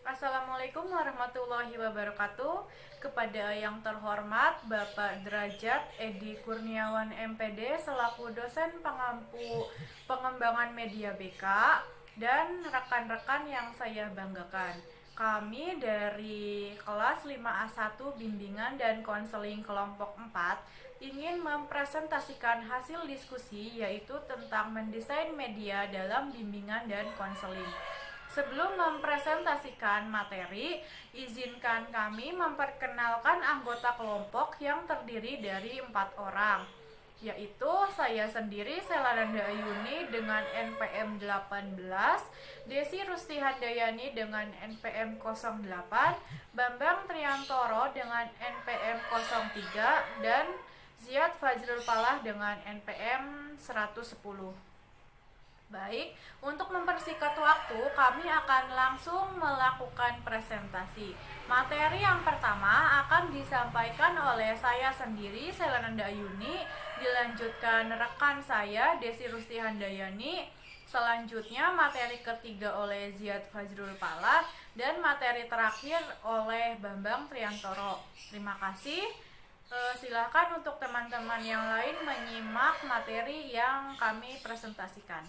Assalamualaikum warahmatullahi wabarakatuh. Kepada yang terhormat Bapak Derajat Edi Kurniawan MPD selaku dosen pengampu pengembangan media BK dan rekan-rekan yang saya banggakan. Kami dari kelas 5A1 Bimbingan dan Konseling Kelompok 4 ingin mempresentasikan hasil diskusi yaitu tentang mendesain media dalam bimbingan dan konseling. Sebelum mempresentasikan materi, izinkan kami memperkenalkan anggota kelompok yang terdiri dari 4 orang, yaitu saya sendiri Selananda Ayuni dengan NPM 18, Desi Rustihandayani dengan NPM 08, Bambang Triantoro dengan NPM 03, dan Ziad Fajrul Palah dengan NPM 110. Baik, untuk mempersingkat waktu, kami akan langsung melakukan presentasi. Materi yang pertama akan disampaikan oleh saya sendiri, Selananda Ayuni, dilanjutkan rekan saya, Desi Rustihandayani, selanjutnya materi ketiga oleh Ziad Fajrul Palah, dan materi terakhir oleh Bambang Triantoro. Terima kasih. Silakan untuk teman-teman yang lain menyimak materi yang kami presentasikan.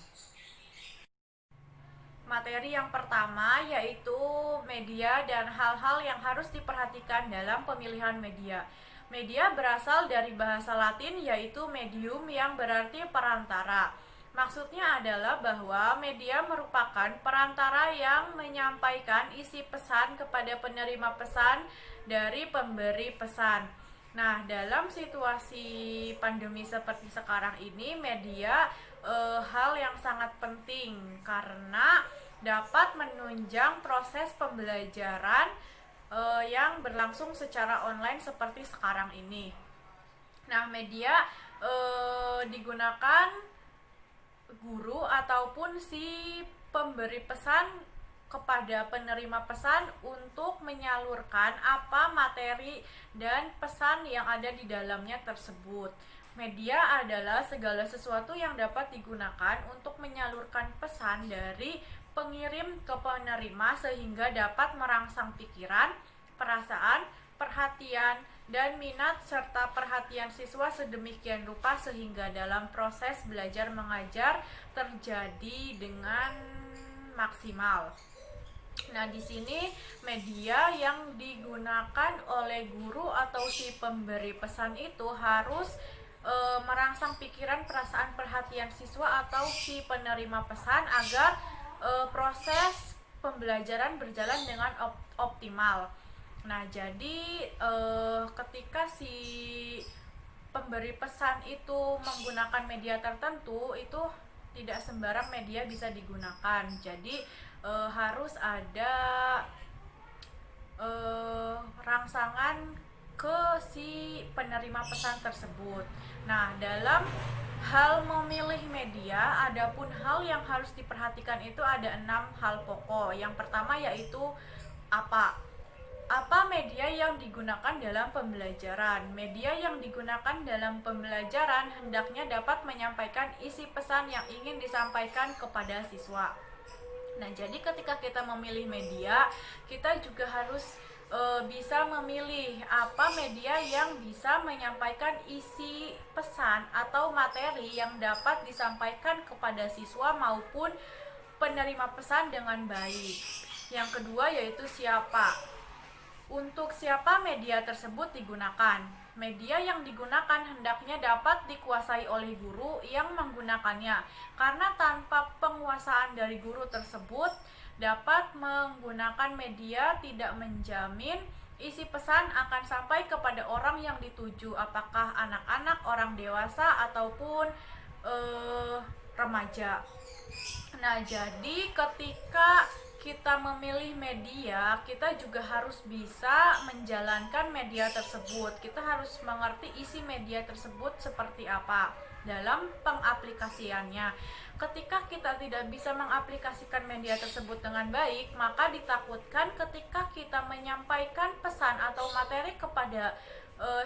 Materi yang pertama yaitu media dan hal-hal yang harus diperhatikan dalam pemilihan media. Media berasal dari bahasa Latin yaitu medium yang berarti perantara. Maksudnya adalah bahwa media merupakan perantara yang menyampaikan isi pesan kepada penerima pesan dari pemberi pesan. Nah, dalam situasi pandemi seperti sekarang ini, media hal yang sangat penting karena dapat menunjang proses pembelajaran yang berlangsung secara online seperti sekarang ini. Nah, media digunakan guru ataupun si pemberi pesan kepada penerima pesan untuk menyalurkan apa materi dan pesan yang ada di dalamnya tersebut. Media adalah segala sesuatu yang dapat digunakan untuk menyalurkan pesan dari pengirim ke penerima sehingga dapat merangsang pikiran, perasaan, perhatian, dan minat serta perhatian siswa sedemikian rupa sehingga dalam proses belajar mengajar terjadi dengan maksimal. Nah, di sini media yang digunakan oleh guru atau si pemberi pesan itu harus merangsang pikiran, perasaan, perhatian siswa atau si penerima pesan agar proses pembelajaran berjalan dengan optimal. Nah, jadi ketika si pemberi pesan itu menggunakan media tertentu, itu tidak sembarang media bisa digunakan. Jadi harus ada rangsangan ke si penerima pesan tersebut. Nah, dalam hal memilih media, adapun hal yang harus diperhatikan itu ada 6 hal pokok. Yang pertama yaitu apa media yang digunakan dalam pembelajaran. Media yang digunakan dalam pembelajaran hendaknya dapat menyampaikan isi pesan yang ingin disampaikan kepada siswa. Nah, jadi ketika kita memilih media, kita juga harus bisa memilih apa media yang bisa menyampaikan isi pesan atau materi yang dapat disampaikan kepada siswa maupun penerima pesan dengan baik. Yang kedua yaitu siapa. Untuk siapa media tersebut digunakan. Media yang digunakan hendaknya dapat dikuasai oleh guru yang menggunakannya, karena tanpa penguasaan dari guru tersebut dapat menggunakan media tidak menjamin isi pesan akan sampai kepada orang yang dituju, apakah anak-anak, orang dewasa, ataupun remaja. Nah, jadi ketika kita memilih media, kita juga harus bisa menjalankan media tersebut. Kita harus mengerti isi media tersebut seperti apa dalam pengaplikasiannya. Ketika kita tidak bisa mengaplikasikan media tersebut dengan baik, maka ditakutkan ketika kita menyampaikan pesan atau materi kepada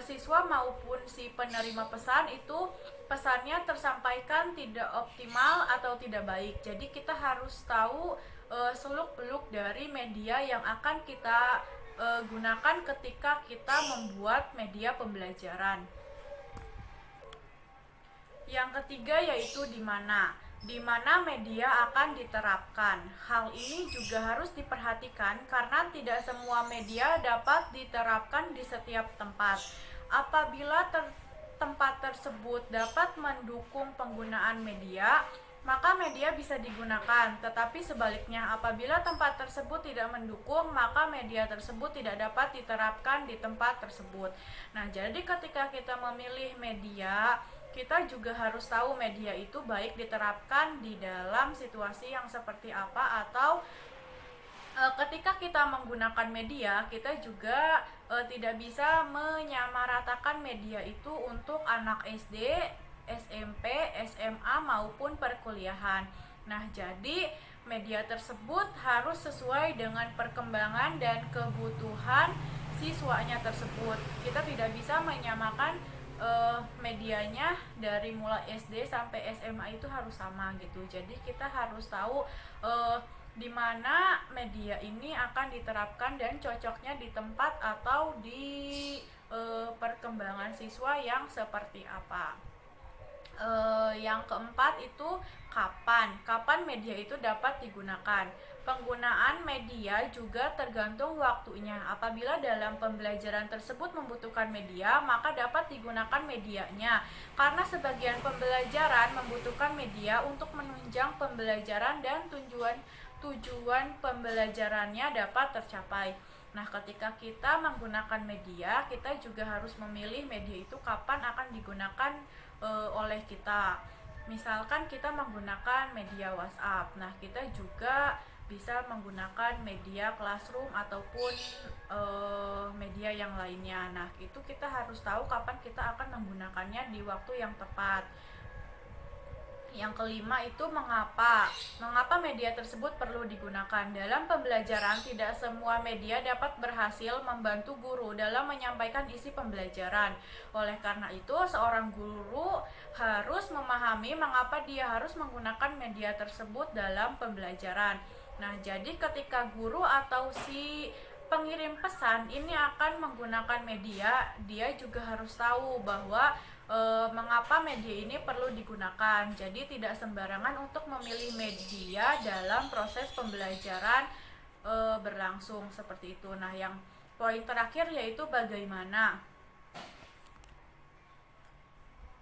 siswa maupun si penerima pesan itu pesannya tersampaikan tidak optimal atau tidak baik. Jadi kita harus tahu seluk-beluk dari media yang akan kita gunakan ketika kita membuat media pembelajaran. Yang ketiga yaitu di mana media akan diterapkan. Hal ini juga harus diperhatikan karena tidak semua media dapat diterapkan di setiap tempat. Apabila tempat tersebut dapat mendukung penggunaan media, maka media bisa digunakan. Tetapi sebaliknya, apabila tempat tersebut tidak mendukung, maka media tersebut tidak dapat diterapkan di tempat tersebut. Nah, jadi ketika kita memilih media, kita juga harus tahu media itu baik diterapkan di dalam situasi yang seperti apa, atau ketika kita menggunakan media, kita juga tidak bisa menyamaratakan media itu untuk anak SD, SMP, SMA maupun perkuliahan. Nah, jadi media tersebut harus sesuai dengan perkembangan dan kebutuhan siswanya tersebut. Kita tidak bisa menyamakan medianya dari mulai SD sampai SMA itu harus sama gitu. Jadi kita harus tahu di mana media ini akan diterapkan dan cocoknya di tempat atau di perkembangan siswa yang seperti apa. Yang keempat itu kapan media itu dapat digunakan. Penggunaan media juga tergantung waktunya. Apabila dalam pembelajaran tersebut membutuhkan media, maka dapat digunakan medianya. Karena sebagian pembelajaran membutuhkan media untuk menunjang pembelajaran dan tujuan pembelajarannya dapat tercapai. Nah, ketika kita menggunakan media, kita juga harus memilih media itu kapan akan digunakan oleh kita. Misalkan kita menggunakan media WhatsApp, nah kita juga bisa menggunakan media Classroom ataupun media yang lainnya. Nah, itu kita harus tahu kapan kita akan menggunakannya di waktu yang tepat. Yang kelima itu mengapa media tersebut perlu digunakan. Dalam pembelajaran, tidak semua media dapat berhasil membantu guru dalam menyampaikan isi pembelajaran. Oleh karena itu, seorang guru harus memahami mengapa dia harus menggunakan media tersebut dalam pembelajaran. Nah, jadi ketika guru atau si pengirim pesan ini akan menggunakan media, dia juga harus tahu bahwa mengapa media ini perlu digunakan. Jadi tidak sembarangan untuk memilih media dalam proses pembelajaran berlangsung seperti itu. Nah, yang poin terakhir yaitu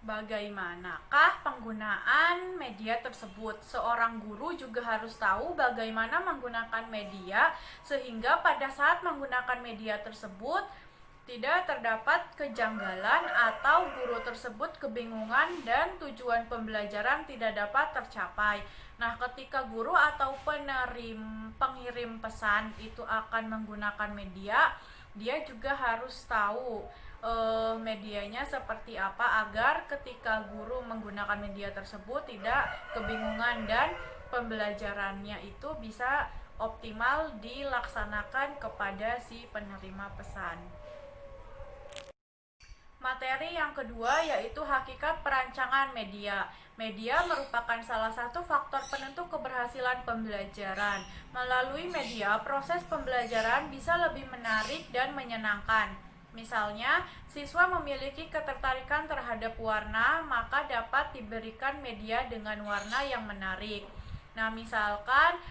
bagaimanakah penggunaan media tersebut. Seorang guru juga harus tahu bagaimana menggunakan media sehingga pada saat menggunakan media tersebut tidak terdapat kejanggalan atau guru tersebut kebingungan dan tujuan pembelajaran tidak dapat tercapai. Nah, ketika guru atau pengirim pesan itu akan menggunakan media, dia juga harus tahu medianya seperti apa agar ketika guru menggunakan media tersebut tidak kebingungan dan pembelajarannya itu bisa optimal dilaksanakan kepada si penerima pesan. Materi yang kedua yaitu hakikat perancangan media. Media merupakan salah satu faktor penentu keberhasilan pembelajaran. Melalui media, proses pembelajaran bisa lebih menarik dan menyenangkan. Misalnya, siswa memiliki ketertarikan terhadap warna, maka dapat diberikan media dengan warna yang menarik. Nah, misalkan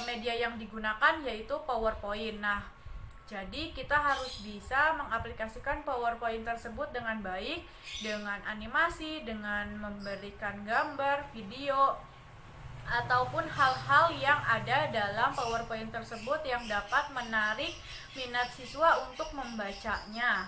media yang digunakan yaitu PowerPoint. Nah, jadi kita harus bisa mengaplikasikan PowerPoint tersebut dengan baik, dengan animasi, dengan memberikan gambar, video, ataupun hal-hal yang ada dalam PowerPoint tersebut yang dapat menarik minat siswa untuk membacanya.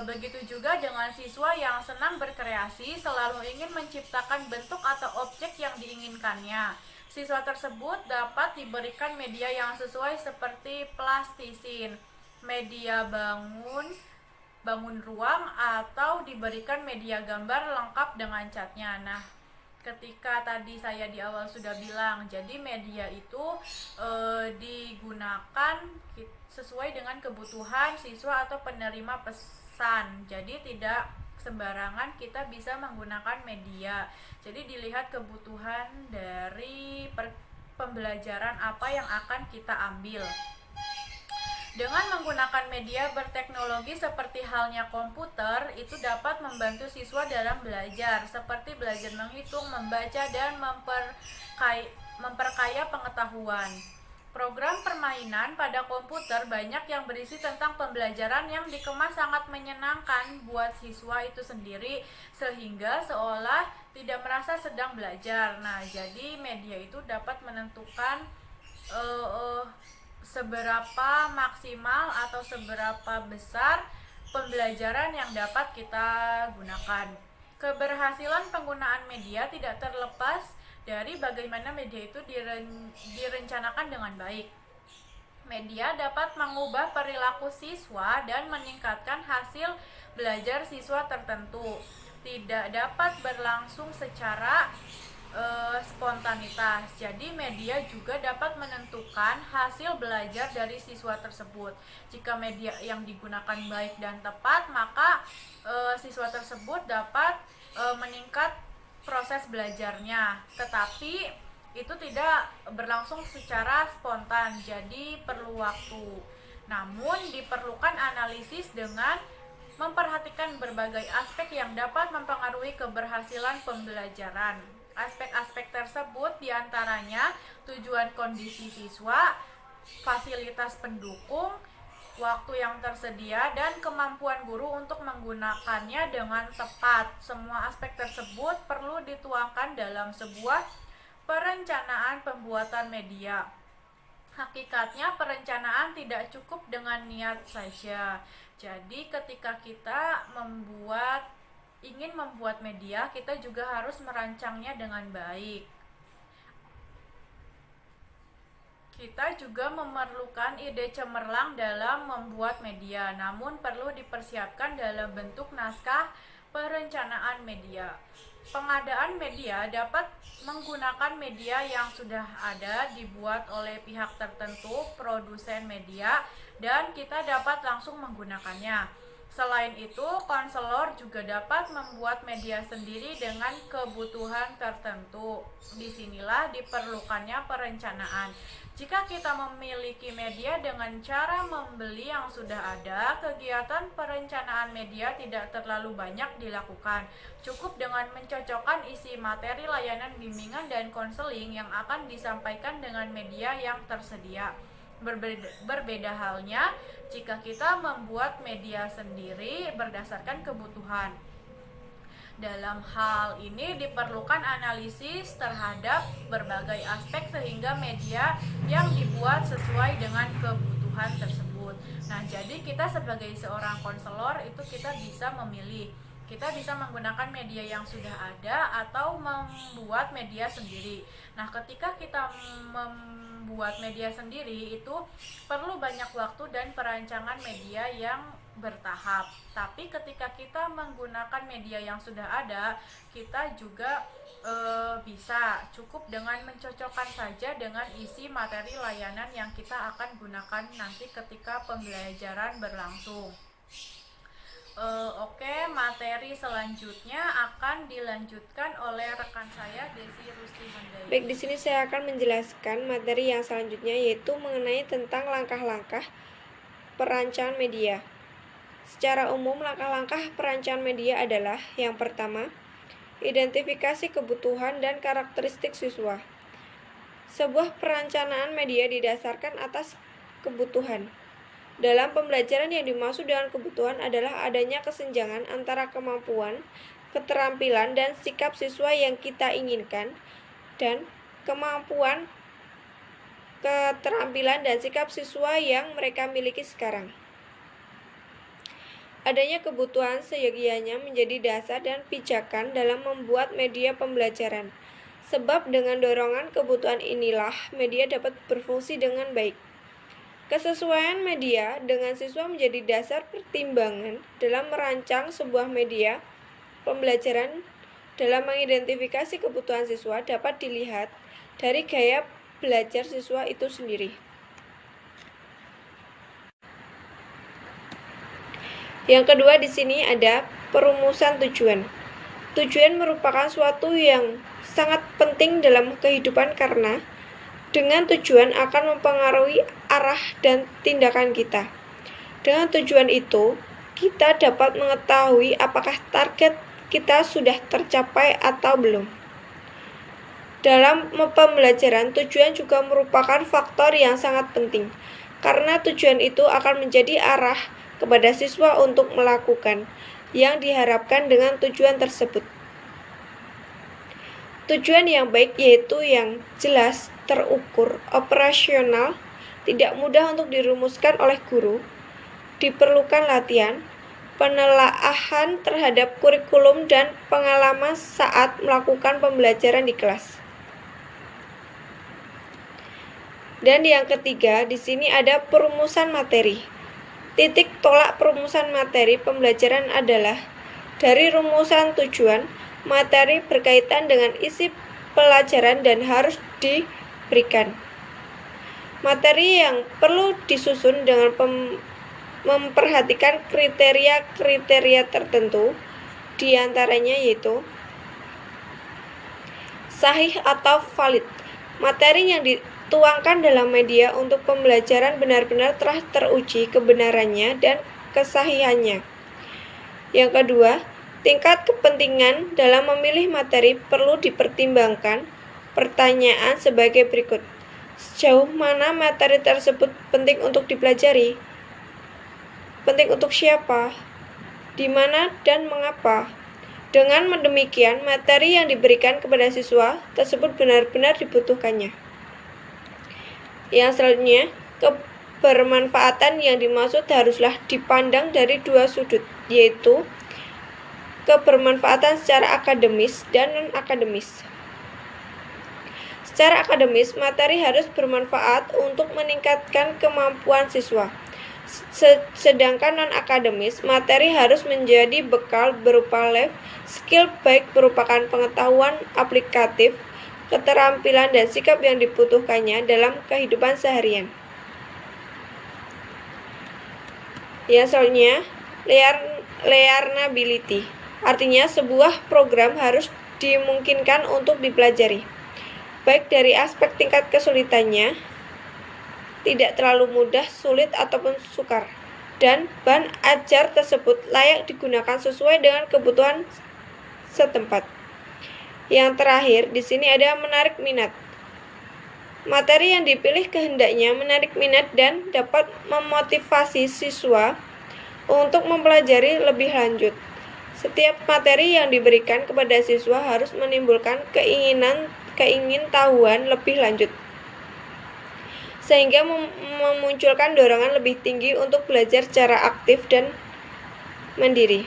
Begitu juga dengan siswa yang senang berkreasi, selalu ingin menciptakan bentuk atau objek yang diinginkannya. Siswa tersebut dapat diberikan media yang sesuai seperti plastisin, media bangun ruang, atau diberikan media gambar lengkap dengan catnya. Nah, ketika tadi saya di awal sudah bilang, jadi media itu digunakan sesuai dengan kebutuhan siswa atau penerima pesan. Jadi tidak sembarangan kita bisa menggunakan media. Jadi dilihat kebutuhan dari pembelajaran apa yang akan kita ambil. Dengan menggunakan media berteknologi seperti halnya komputer, itu dapat membantu siswa dalam belajar, seperti belajar menghitung, membaca, dan memperkaya pengetahuan. Program permainan pada komputer banyak yang berisi tentang pembelajaran yang dikemas sangat menyenangkan buat siswa itu sendiri, sehingga seolah tidak merasa sedang belajar. Nah, jadi media itu dapat menentukan seberapa maksimal atau seberapa besar pembelajaran yang dapat kita gunakan. Keberhasilan penggunaan media tidak terlepas dari bagaimana media itu direncanakan dengan baik. Media dapat mengubah perilaku siswa dan meningkatkan hasil belajar siswa tertentu. Tidak dapat berlangsung secara spontanitas. Jadi media juga dapat menentukan hasil belajar dari siswa tersebut. Jika media yang digunakan baik dan tepat, maka siswa tersebut dapat meningkat proses belajarnya. Tetapi itu tidak berlangsung secara spontan, jadi perlu waktu. Namun diperlukan analisis dengan memperhatikan berbagai aspek yang dapat mempengaruhi keberhasilan pembelajaran. Aspek-aspek tersebut diantaranya tujuan kondisi siswa, fasilitas pendukung, waktu yang tersedia, dan kemampuan guru untuk menggunakannya dengan tepat. Semua aspek tersebut perlu dituangkan dalam sebuah perencanaan pembuatan media. Hakikatnya perencanaan tidak cukup dengan niat saja. Jadi ketika kita ingin membuat media, kita juga harus merancangnya dengan baik. Kita juga memerlukan ide cemerlang dalam membuat media, namun perlu dipersiapkan dalam bentuk naskah perencanaan media. Pengadaan media dapat menggunakan media yang sudah ada dibuat oleh pihak tertentu, produsen media, dan kita dapat langsung menggunakannya. Selain itu, konselor juga dapat membuat media sendiri dengan kebutuhan tertentu. Disinilah diperlukannya perencanaan. Jika kita memiliki media dengan cara membeli yang sudah ada, kegiatan perencanaan media tidak terlalu banyak dilakukan. Cukup dengan mencocokkan isi materi layanan bimbingan dan konseling yang akan disampaikan dengan media yang tersedia. Berbeda halnya jika kita membuat media sendiri berdasarkan kebutuhan. Dalam hal ini diperlukan analisis terhadap berbagai aspek sehingga media yang dibuat sesuai dengan kebutuhan tersebut. Nah, jadi kita sebagai seorang konselor itu kita bisa memilih. Kita bisa menggunakan media yang sudah ada atau membuat media sendiri. Nah, ketika kita membuat media sendiri itu perlu banyak waktu dan perancangan media yang bertahap. Tapi ketika kita menggunakan media yang sudah ada, kita juga bisa cukup dengan mencocokkan saja dengan isi materi layanan yang kita akan gunakan nanti ketika pembelajaran berlangsung. Oke, materi selanjutnya akan dilanjutkan oleh rekan saya Desi Rusti Handayani. Baik, di sini saya akan menjelaskan materi yang selanjutnya, yaitu mengenai tentang langkah-langkah perancangan media. Secara umum, langkah-langkah perancangan media adalah: yang pertama, identifikasi kebutuhan dan karakteristik siswa. Sebuah perencanaan media didasarkan atas kebutuhan. Dalam pembelajaran yang dimaksud dengan kebutuhan adalah adanya kesenjangan antara kemampuan, keterampilan, dan sikap siswa yang kita inginkan, dan kemampuan, keterampilan, dan sikap siswa yang mereka miliki sekarang. Adanya kebutuhan seyogianya menjadi dasar dan pijakan dalam membuat media pembelajaran. Sebab dengan dorongan kebutuhan inilah media dapat berfungsi dengan baik. Kesesuaian media dengan siswa menjadi dasar pertimbangan dalam merancang sebuah media pembelajaran. Dalam mengidentifikasi kebutuhan siswa dapat dilihat dari gaya belajar siswa itu sendiri. Yang kedua, di sini ada perumusan tujuan. Tujuan merupakan suatu yang sangat penting dalam kehidupan karena dengan tujuan akan mempengaruhi arah dan tindakan kita. Dengan tujuan itu, kita dapat mengetahui apakah target kita sudah tercapai atau belum. Dalam pembelajaran, tujuan juga merupakan faktor yang sangat penting, karena tujuan itu akan menjadi arah kepada siswa untuk melakukan yang diharapkan dengan tujuan tersebut. Tujuan yang baik yaitu yang jelas, terukur, operasional, tidak mudah untuk dirumuskan oleh guru. Diperlukan latihan, penelaahan terhadap kurikulum dan pengalaman saat melakukan pembelajaran di kelas. Dan yang ketiga, di sini ada perumusan materi. Titik tolak perumusan materi pembelajaran adalah dari rumusan tujuan, materi berkaitan dengan isi pelajaran dan harus diberikan. Materi yang perlu disusun dengan memperhatikan kriteria-kriteria tertentu, diantaranya yaitu sahih atau valid. Materi yang dituangkan dalam media untuk pembelajaran benar-benar telah teruji kebenarannya dan kesahihannya. Yang kedua, tingkat kepentingan dalam memilih materi perlu dipertimbangkan. Pertanyaan sebagai berikut. Sejauh mana materi tersebut penting untuk dipelajari? Penting untuk siapa? Di mana dan mengapa? Dengan demikian, materi yang diberikan kepada siswa tersebut benar-benar dibutuhkannya. Yang selanjutnya, kebermanfaatan yang dimaksud haruslah dipandang dari dua sudut, yaitu kebermanfaatan secara akademis dan non-akademis. Secara akademis, materi harus bermanfaat untuk meningkatkan kemampuan siswa. Sedangkan non-akademis, materi harus menjadi bekal berupa life skill baik merupakan pengetahuan aplikatif, keterampilan dan sikap yang dibutuhkannya dalam kehidupan seharian. Yang selanjutnya, learnability. Artinya sebuah program harus dimungkinkan untuk dipelajari, baik dari aspek tingkat kesulitannya, tidak terlalu mudah, sulit, ataupun sukar, dan bahan ajar tersebut layak digunakan sesuai dengan kebutuhan setempat. Yang terakhir, di sini ada menarik minat. Materi yang dipilih kehendaknya menarik minat dan dapat memotivasi siswa untuk mempelajari lebih lanjut. Setiap materi yang diberikan kepada siswa harus menimbulkan keingintahuan lebih lanjut, sehingga memunculkan dorongan lebih tinggi untuk belajar secara aktif dan mandiri.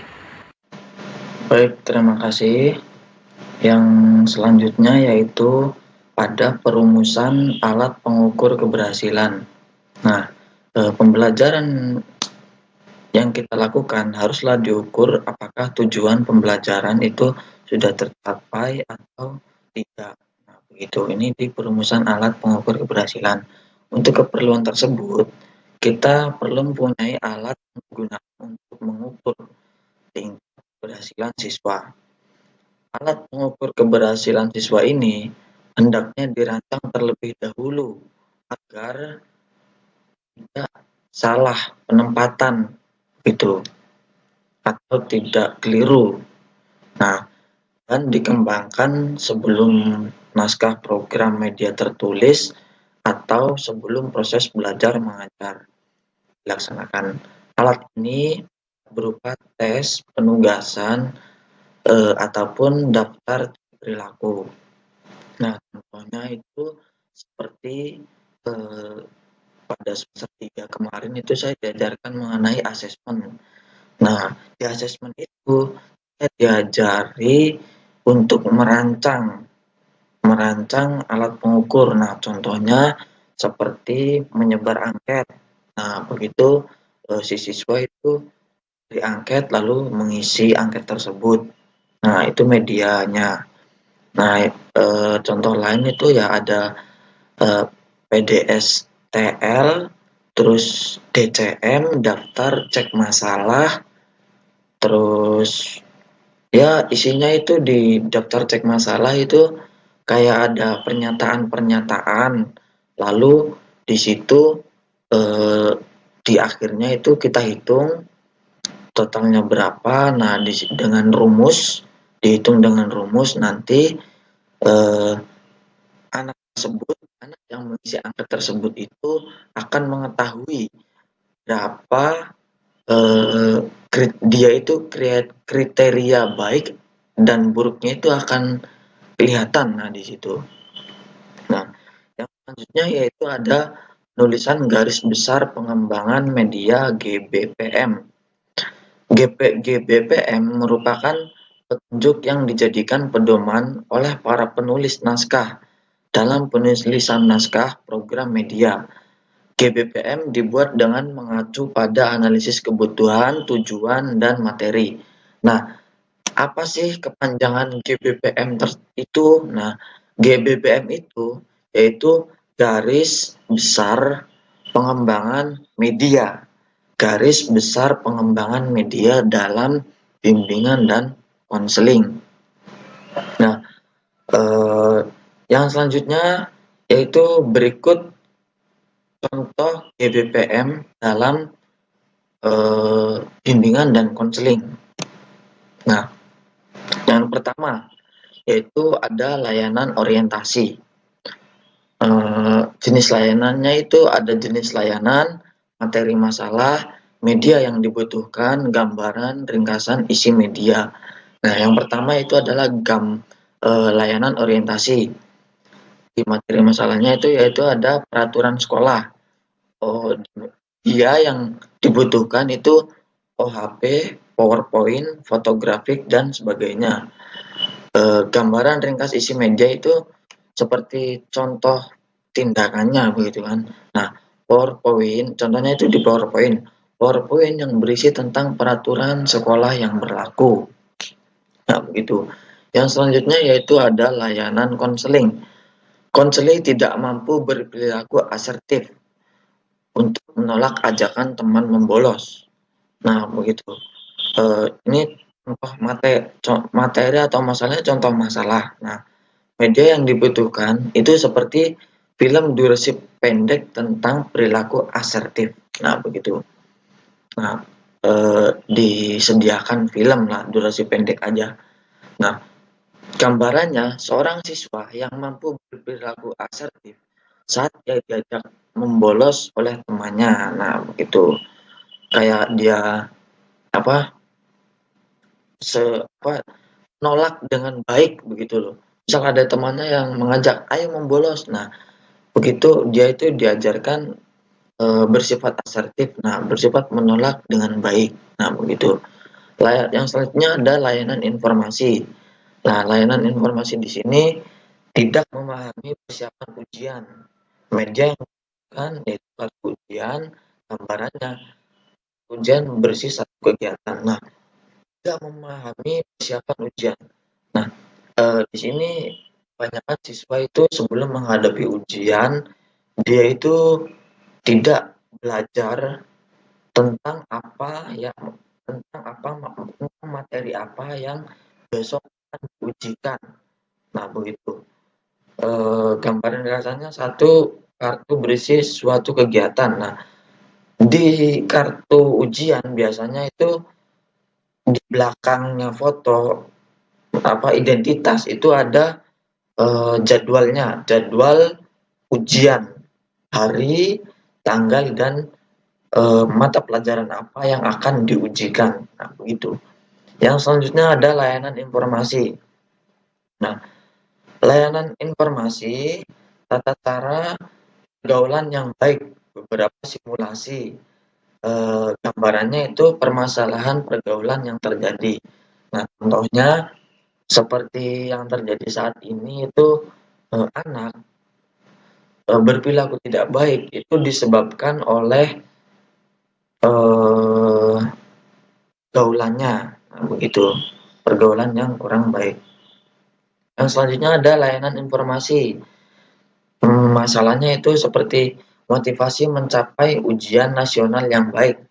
Baik, terima kasih. Yang selanjutnya yaitu pada perumusan alat pengukur keberhasilan. Nah, pembelajaran yang kita lakukan haruslah diukur apakah tujuan pembelajaran itu sudah tercapai atau tidak. Nah, begitu. Ini di perumusan alat pengukur keberhasilan. Untuk keperluan tersebut, kita perlu mempunyai alat yang digunakan untuk mengukur tingkat keberhasilan siswa. Alat pengukur keberhasilan siswa ini hendaknya dirancang terlebih dahulu agar tidak salah penempatan itu atau tidak keliru. Nah, dan dikembangkan sebelum naskah program media tertulis atau sebelum proses belajar mengajar dilaksanakan. Alat ini berupa tes, penugasan, ataupun daftar perilaku. Nah, contohnya itu seperti pada semester 3 kemarin itu saya diajarkan mengenai asesmen. Nah, di asesmen itu saya diajari untuk merancang alat pengukur. Nah, contohnya seperti menyebar angket. Nah, begitu si siswa itu diangket lalu mengisi angket tersebut. Nah, itu medianya. Nah, contoh lain itu ya ada PDSTL, terus DCM, daftar cek masalah, terus ya isinya itu di daftar cek masalah itu kayak ada pernyataan-pernyataan Lalu di situ di akhirnya itu kita hitung totalnya berapa. Nah, dengan rumus dihitung dengan rumus nanti anak yang mengisi angka tersebut itu akan mengetahui berapa dia itu kriteria baik dan buruknya itu akan kelihatan. Nah, di situ. Nah, yang selanjutnya yaitu ada penulisan garis besar pengembangan media GBPM. GBPM merupakan petunjuk yang dijadikan pedoman oleh para penulis naskah dalam penulisan naskah program media. GBPM dibuat dengan mengacu pada analisis kebutuhan, tujuan, dan materi. Nah, apa sih kepanjangan GBPM itu? Nah, GBPM itu yaitu garis besar pengembangan media. Garis besar pengembangan media dalam bimbingan dan konseling. Nah, yang selanjutnya yaitu berikut contoh GBPM dalam bimbingan dan konseling. Nah, yang pertama yaitu ada layanan orientasi. Jenis layanannya itu ada jenis layanan, materi masalah, media yang dibutuhkan, gambaran, ringkasan, isi media. Nah, yang pertama itu adalah layanan orientasi. Di materi masalahnya itu yaitu ada peraturan sekolah. Dia yang dibutuhkan itu OHP, PowerPoint, fotografik, dan sebagainya. Gambaran ringkas isi media itu seperti contoh tindakannya begitu kan. Nah, PowerPoint, contohnya itu di PowerPoint yang berisi tentang peraturan sekolah yang berlaku. Nah, begitu. Yang selanjutnya yaitu ada layanan konseling. Konseling tidak mampu berperilaku asertif untuk menolak ajakan teman membolos. Nah, begitu. Ini contoh materi atau masalahnya contoh masalah. Nah, media yang dibutuhkan itu seperti film durasi pendek tentang perilaku asertif. Nah, begitu. Nah, disediakan film lah durasi pendek aja. Nah, gambarannya seorang siswa yang mampu berperilaku asertif saat dia diajak membolos oleh temannya. Nah, begitu. Kayak dia nolak dengan baik begitu loh. Misal ada temannya yang mengajak, "Ayo membolos." Nah, begitu dia itu diajarkan bersifat asertif. Nah, bersifat menolak dengan baik. Nah, begitu. Yang selanjutnya ada layanan informasi. Nah, layanan informasi di sini tidak memahami persiapan ujian. Media yang kan yaitu kartu ujian, gambarannya ujian bersih satu kegiatan. Nah, tidak memahami persiapan ujian. Nah, di sini kebanyakan siswa itu sebelum menghadapi ujian, dia itu tidak belajar tentang materi apa yang besok akan diujikan. Nah, begitu. Gambaran rasanya satu kartu berisi suatu kegiatan. Nah, di kartu ujian biasanya itu di belakangnya foto identitas itu ada jadwalnya, jadwal ujian, hari, tanggal, dan mata pelajaran apa yang akan diujikan. Nah, begitu. Yang selanjutnya ada layanan informasi. Nah, layanan informasi tata cara pergaulan yang baik, beberapa simulasi. Gambarannya itu permasalahan pergaulan yang terjadi. Nah, contohnya seperti yang terjadi saat ini itu anak berperilaku tidak baik itu disebabkan oleh pergaulannya. Nah, begitu. Pergaulan yang kurang baik. Yang selanjutnya ada layanan informasi. Masalahnya itu seperti motivasi mencapai ujian nasional yang baik.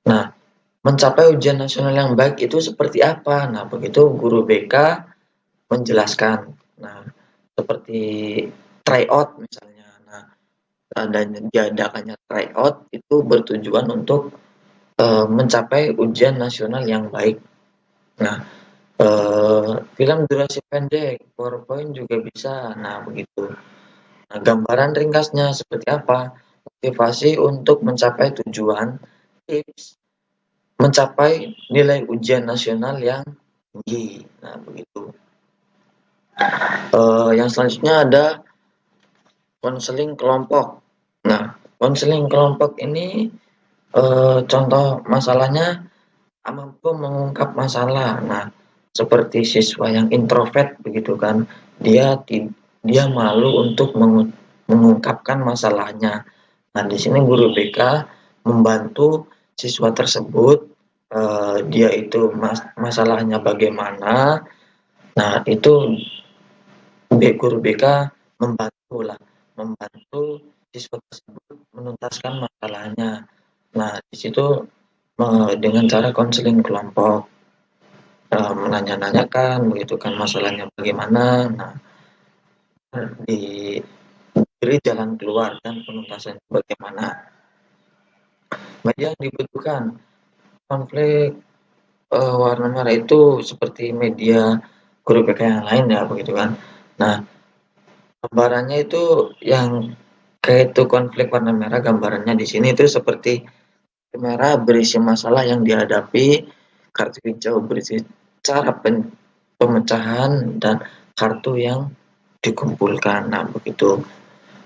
Nah, mencapai ujian nasional yang baik itu seperti apa? Nah, begitu guru BK menjelaskan. Nah, seperti tryout misalnya. Nah, adanya diadakannya tryout itu bertujuan untuk mencapai ujian nasional yang baik. Nah, film durasi pendek, PowerPoint juga bisa. Nah, begitu. Nah, gambaran ringkasnya seperti apa? Motivasi untuk mencapai tujuan, tips mencapai nilai ujian nasional yang tinggi. Nah, begitu. Yang selanjutnya ada konseling kelompok. Nah, konseling kelompok ini contoh masalahnya mampu mengungkap masalah. Nah, seperti siswa yang introvert begitu kan, dia malu untuk mengungkapkan masalahnya. Nah, di sini guru BK membantu siswa tersebut, dia itu masalahnya bagaimana. Nah, itu guru BK membantu siswa tersebut menuntaskan masalahnya. Nah, di situ dengan cara konseling kelompok, menanya-nanyakan begitu kan masalahnya bagaimana. Nah, diberi jalan keluar dan penuntasan bagaimana. Media yang dibutuhkan konflik warna merah itu seperti media guru BK yang lain ya begitu kan. Nah, gambarannya itu yang kayak itu konflik warna merah, gambarannya di sini itu seperti merah berisi masalah yang dihadapi, kartu hijau berisi cara pemecahan, dan kartu yang dikumpulkan. Nah, begitu.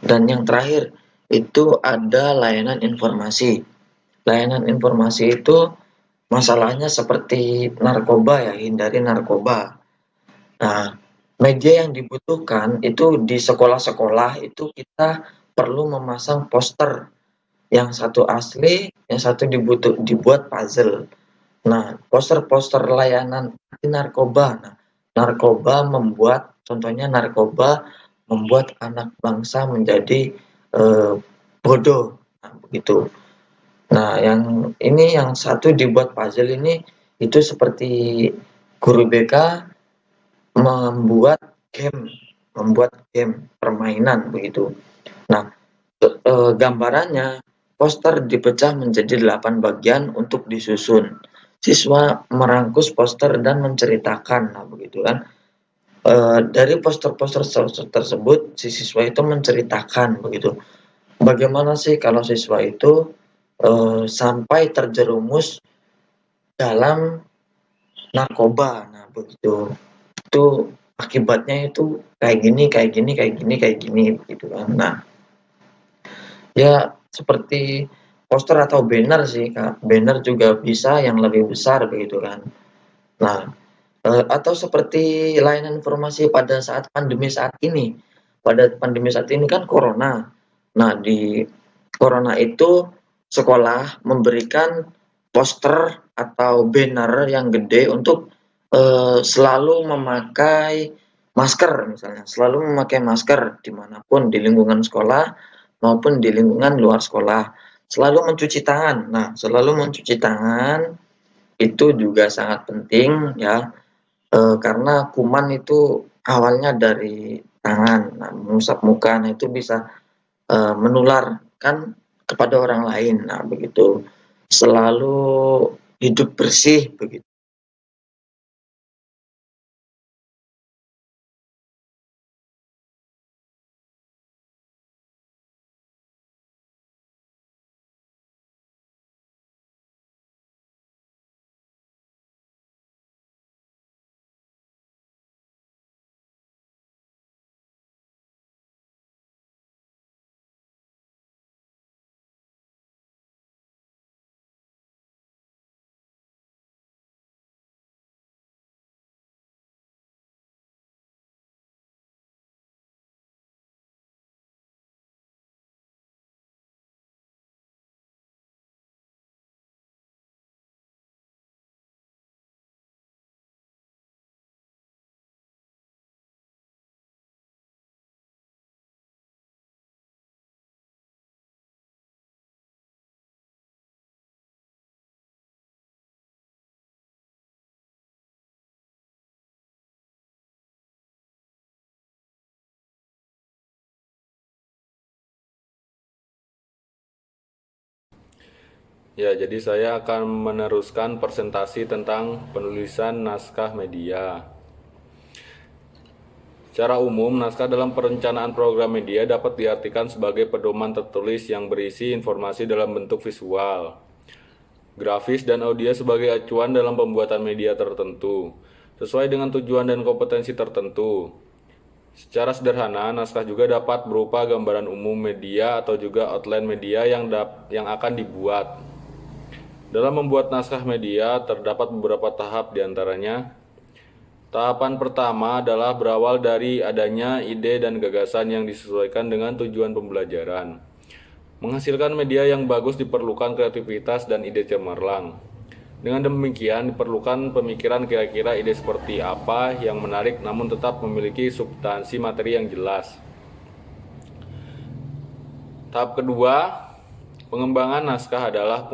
Dan yang terakhir itu ada layanan informasi. Layanan informasi itu masalahnya seperti narkoba ya, hindari narkoba. Nah, media yang dibutuhkan itu di sekolah-sekolah itu kita perlu memasang poster, yang satu asli, yang satu dibuat puzzle. Nah, poster-poster layanan anti narkoba. Nah, contohnya narkoba membuat anak bangsa menjadi bodoh. Nah, begitu. Nah, yang satu dibuat puzzle ini itu seperti guru BK membuat game permainan begitu. Nah, gambarannya poster dipecah menjadi 8 bagian untuk disusun. Siswa merangkus poster dan menceritakan, nah begitu kan. Dari poster-poster tersebut, si siswa itu menceritakan begitu. Bagaimana sih kalau siswa itu sampai terjerumus dalam narkoba, nah begitu. Itu akibatnya itu kayak gini, kayak gini, kayak gini, kayak gini, gitu kan. Nah, ya seperti poster atau banner sih, Kak. Banner juga bisa yang lebih besar begitu kan. Nah, atau seperti layanan informasi pada saat pandemi saat ini. Pada pandemi saat ini kan corona. Nah, di corona itu sekolah memberikan poster atau banner yang gede untuk selalu memakai masker misalnya, selalu memakai masker dimanapun di lingkungan sekolah maupun di lingkungan luar sekolah. Selalu mencuci tangan. Nah, selalu mencuci tangan itu juga sangat penting ya, karena kuman itu awalnya dari tangan. Nah, mengusap muka, nah itu bisa menularkan kepada orang lain. Nah, begitu. Selalu hidup bersih begitu. Ya, jadi saya akan meneruskan presentasi tentang penulisan naskah media. Secara umum, naskah dalam perencanaan program media dapat diartikan sebagai pedoman tertulis yang berisi informasi dalam bentuk visual, grafis, dan audio sebagai acuan dalam pembuatan media tertentu, sesuai dengan tujuan dan kompetensi tertentu. Secara sederhana, naskah juga dapat berupa gambaran umum media atau juga outline media yang akan dibuat. Dalam membuat naskah media, terdapat beberapa tahap diantaranya. Tahapan pertama adalah berawal dari adanya ide dan gagasan yang disesuaikan dengan tujuan pembelajaran. Menghasilkan media yang bagus diperlukan kreativitas dan ide cemerlang. Dengan demikian, diperlukan pemikiran kira-kira ide seperti apa yang menarik namun tetap memiliki substansi materi yang jelas. Tahap kedua, pengembangan naskah adalah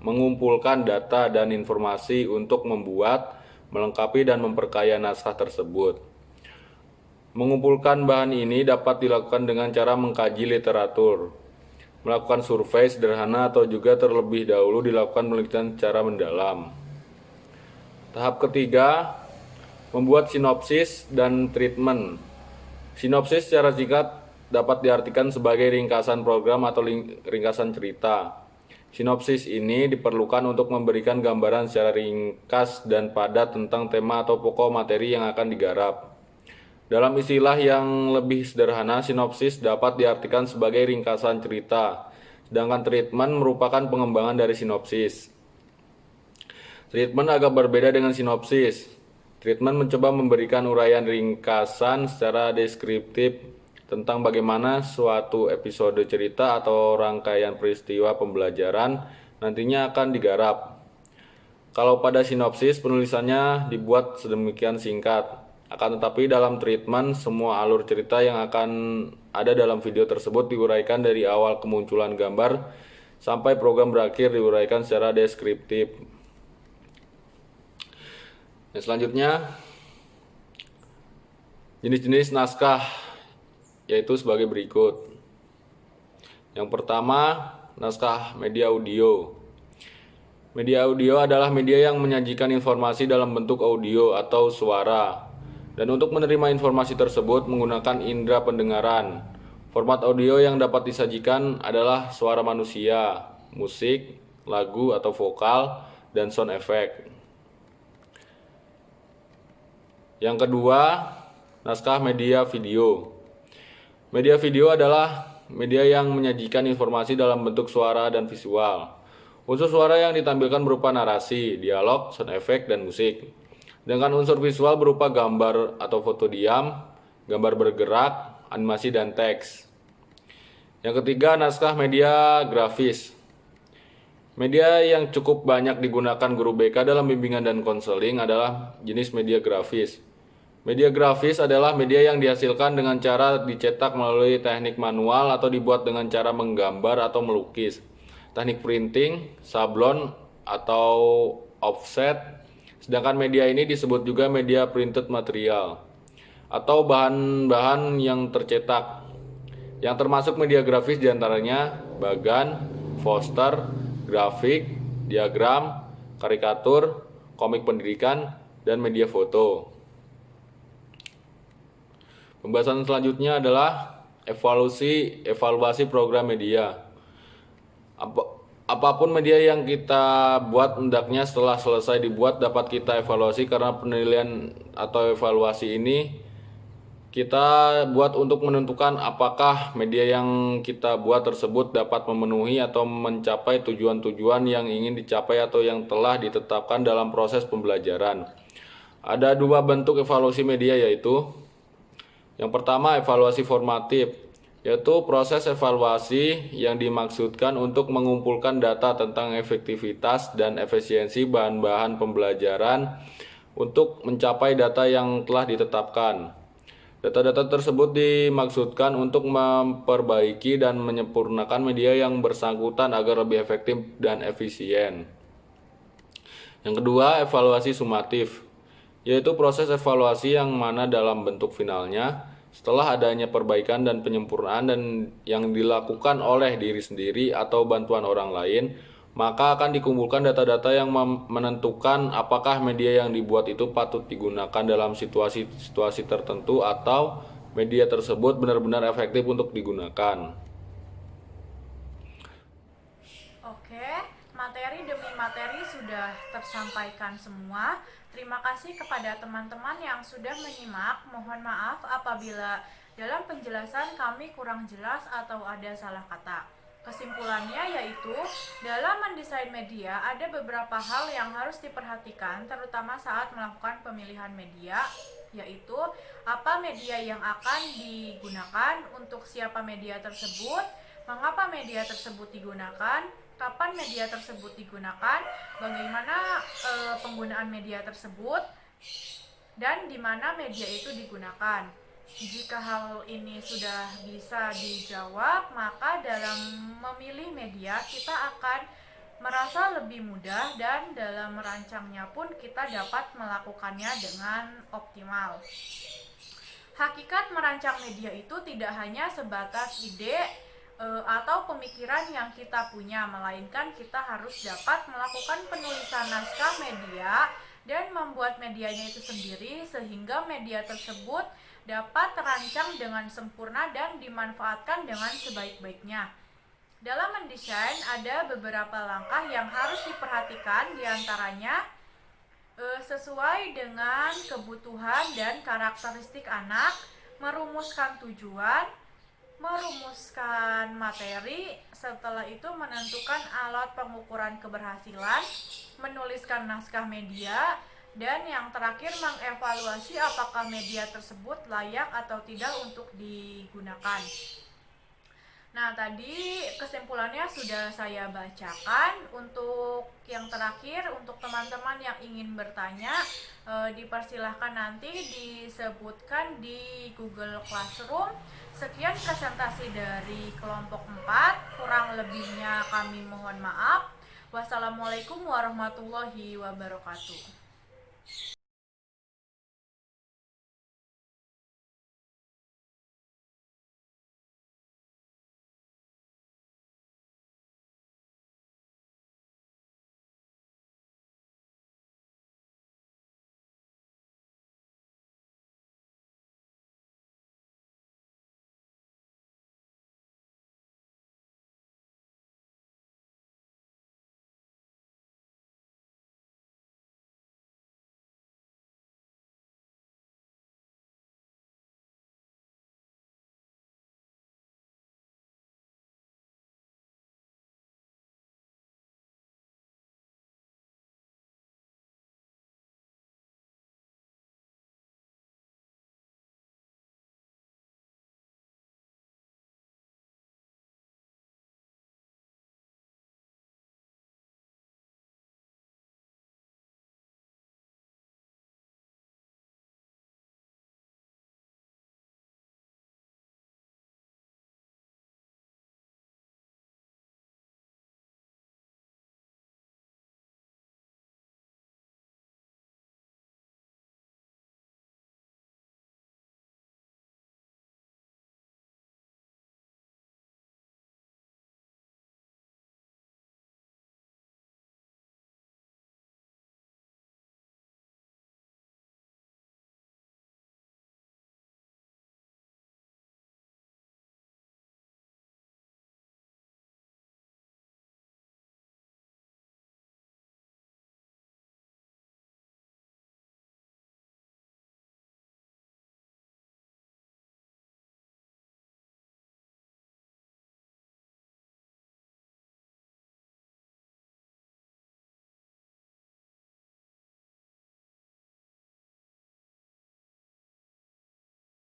mengumpulkan data dan informasi untuk membuat, melengkapi dan memperkaya naskah tersebut. Mengumpulkan bahan ini dapat dilakukan dengan cara mengkaji literatur, melakukan survei sederhana atau juga terlebih dahulu dilakukan penelitian secara mendalam. Tahap ketiga, membuat sinopsis dan treatment. Sinopsis secara singkat dapat diartikan sebagai ringkasan program atau ringkasan cerita. Sinopsis ini diperlukan untuk memberikan gambaran secara ringkas dan padat tentang tema atau pokok materi yang akan digarap. Dalam istilah yang lebih sederhana, sinopsis dapat diartikan sebagai ringkasan cerita, sedangkan treatment merupakan pengembangan dari sinopsis. Treatment agak berbeda dengan sinopsis. Treatment mencoba memberikan uraian ringkasan secara deskriptif tentang bagaimana suatu episode cerita atau rangkaian peristiwa pembelajaran nantinya akan digarap. Kalau pada sinopsis, penulisannya dibuat sedemikian singkat. Akan tetapi dalam treatment, semua alur cerita yang akan ada dalam video tersebut diuraikan dari awal kemunculan gambar sampai program berakhir diuraikan secara deskriptif. Selanjutnya, jenis-jenis naskah yaitu sebagai berikut. Yang pertama, naskah media audio. Media audio adalah media yang menyajikan informasi dalam bentuk audio atau suara. Dan untuk menerima informasi tersebut menggunakan indera pendengaran. Format audio yang dapat disajikan adalah suara manusia, musik, lagu atau vokal, dan sound effect. Yang kedua, naskah media video. Media video adalah media yang menyajikan informasi dalam bentuk suara dan visual. Unsur suara yang ditampilkan berupa narasi, dialog, sound effect, dan musik. Dengan unsur visual berupa gambar atau foto diam, gambar bergerak, animasi, dan teks. Yang ketiga, naskah media grafis. Media yang cukup banyak digunakan guru BK dalam bimbingan dan konseling adalah jenis media grafis. Media grafis adalah media yang dihasilkan dengan cara dicetak melalui teknik manual atau dibuat dengan cara menggambar atau melukis, teknik printing, sablon, atau offset. Sedangkan media ini disebut juga media printed material atau bahan-bahan yang tercetak. Yang termasuk media grafis diantaranya bagan, poster, grafik, diagram, karikatur, komik pendidikan, dan media foto. Pembahasan selanjutnya adalah evaluasi program media. Apapun media yang kita buat, hendaknya setelah selesai dibuat dapat kita evaluasi, karena penilaian atau evaluasi ini kita buat untuk menentukan apakah media yang kita buat tersebut dapat memenuhi atau mencapai tujuan-tujuan yang ingin dicapai atau yang telah ditetapkan dalam proses pembelajaran. Ada dua bentuk evaluasi media, yaitu yang pertama, evaluasi formatif, yaitu proses evaluasi yang dimaksudkan untuk mengumpulkan data tentang efektivitas dan efisiensi bahan-bahan pembelajaran untuk mencapai data yang telah ditetapkan. Data-data tersebut dimaksudkan untuk memperbaiki dan menyempurnakan media yang bersangkutan agar lebih efektif dan efisien. Yang kedua, evaluasi sumatif, yaitu proses evaluasi yang mana dalam bentuk finalnya setelah adanya perbaikan dan penyempurnaan dan yang dilakukan oleh diri sendiri atau bantuan orang lain, maka akan dikumpulkan data-data yang menentukan apakah media yang dibuat itu patut digunakan dalam situasi tertentu atau media tersebut benar-benar efektif untuk digunakan. Oke, materi demi materi sudah tersampaikan semua. Terima kasih kepada teman-teman yang sudah menyimak. Mohon maaf apabila dalam penjelasan kami kurang jelas atau ada salah kata. Kesimpulannya yaitu, dalam mendesain media ada beberapa hal yang harus diperhatikan, terutama saat melakukan pemilihan media, yaitu apa media yang akan digunakan, untuk siapa media tersebut, mengapa media tersebut digunakan, kapan media tersebut digunakan, bagaimana penggunaan media tersebut, dan di mana media itu digunakan. Jika hal ini sudah bisa dijawab, maka dalam memilih media kita akan merasa lebih mudah dan dalam merancangnya pun kita dapat melakukannya dengan optimal. Hakikat merancang media itu tidak hanya sebatas ide atau pemikiran yang kita punya, melainkan kita harus dapat melakukan penulisan naskah media dan membuat medianya itu sendiri sehingga media tersebut dapat terancang dengan sempurna dan dimanfaatkan dengan sebaik-baiknya. Dalam mendesain ada beberapa langkah yang harus diperhatikan, diantaranya sesuai dengan kebutuhan dan karakteristik anak, merumuskan tujuan, merumuskan materi, setelah itu menentukan alat pengukuran keberhasilan, menuliskan naskah media, dan yang terakhir mengevaluasi apakah media tersebut layak atau tidak untuk digunakan. Nah, tadi kesimpulannya sudah saya bacakan. Untuk yang terakhir, untuk teman-teman yang ingin bertanya, dipersilahkan nanti disebutkan di Google Classroom. Sekian presentasi dari kelompok 4, kurang lebihnya kami mohon maaf. Wassalamualaikum warahmatullahi wabarakatuh.